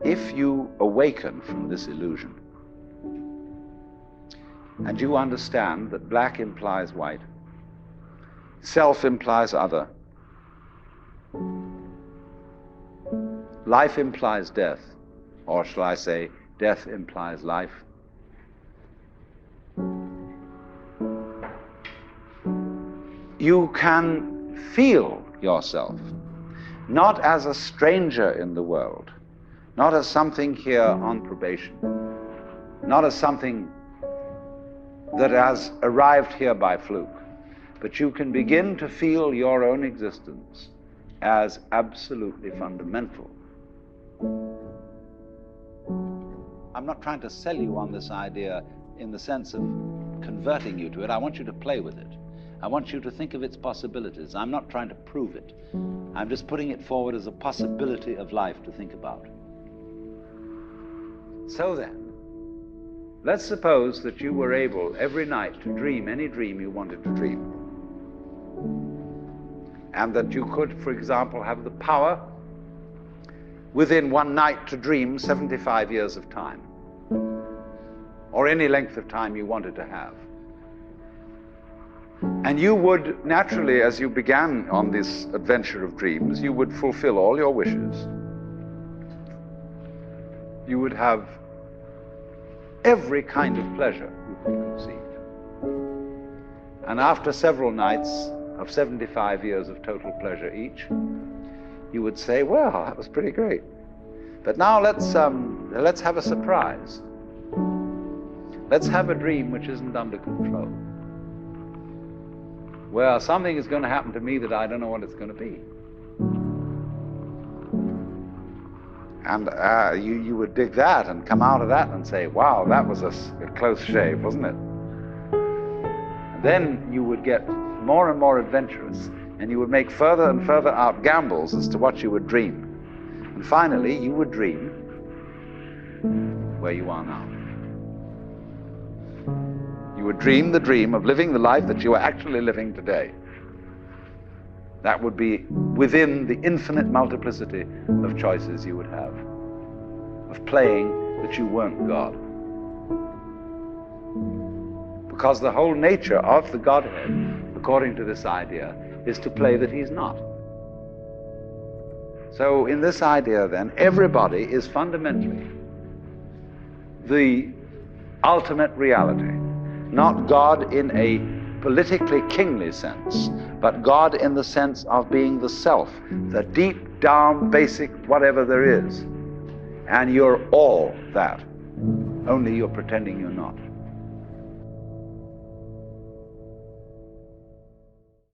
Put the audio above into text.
if you awaken from this illusion, and you understand that black implies white, self implies other, life implies death, or shall I say, death implies life, you can feel yourself not as a stranger in the world, not as something here on probation, not as something that has arrived here by fluke, but you can begin to feel your own existence as absolutely fundamental. I'm not trying to sell you on this idea in the sense of converting you to it. I want you to play with it. I want you to think of its possibilities. I'm not trying to prove it. I'm just putting it forward as a possibility of life to think about. So then, let's suppose that you were able every night to dream any dream you wanted to dream. And that you could, for example, have the power within one night to dream 75 years of time, or any length of time you wanted to have. And you would naturally, as you began on this adventure of dreams, you would fulfill all your wishes. You would have every kind of pleasure you could conceive. And after several nights of 75 years of total pleasure each, you would say, well, that was pretty great. But now let's have a surprise. Let's have a dream which isn't under control. Well, something is going to happen to me that I don't know what it's going to be. And you would dig that and come out of that and say, wow, that was a close shave, wasn't it? And then you would get more and more adventurous, and you would make further and further out gambles as to what you would dream. And finally, you would dream where you are now. You would dream the dream of living the life that you are actually living today. That would be within the infinite multiplicity of choices you would have, of playing that you weren't God. Because the whole nature of the Godhead, according to this idea, is to play that he's not. So in this idea then, everybody is fundamentally the ultimate reality. Not God in a politically kingly sense, but God in the sense of being the self, the deep down basic whatever there is. And you're all that, only you're pretending you're not.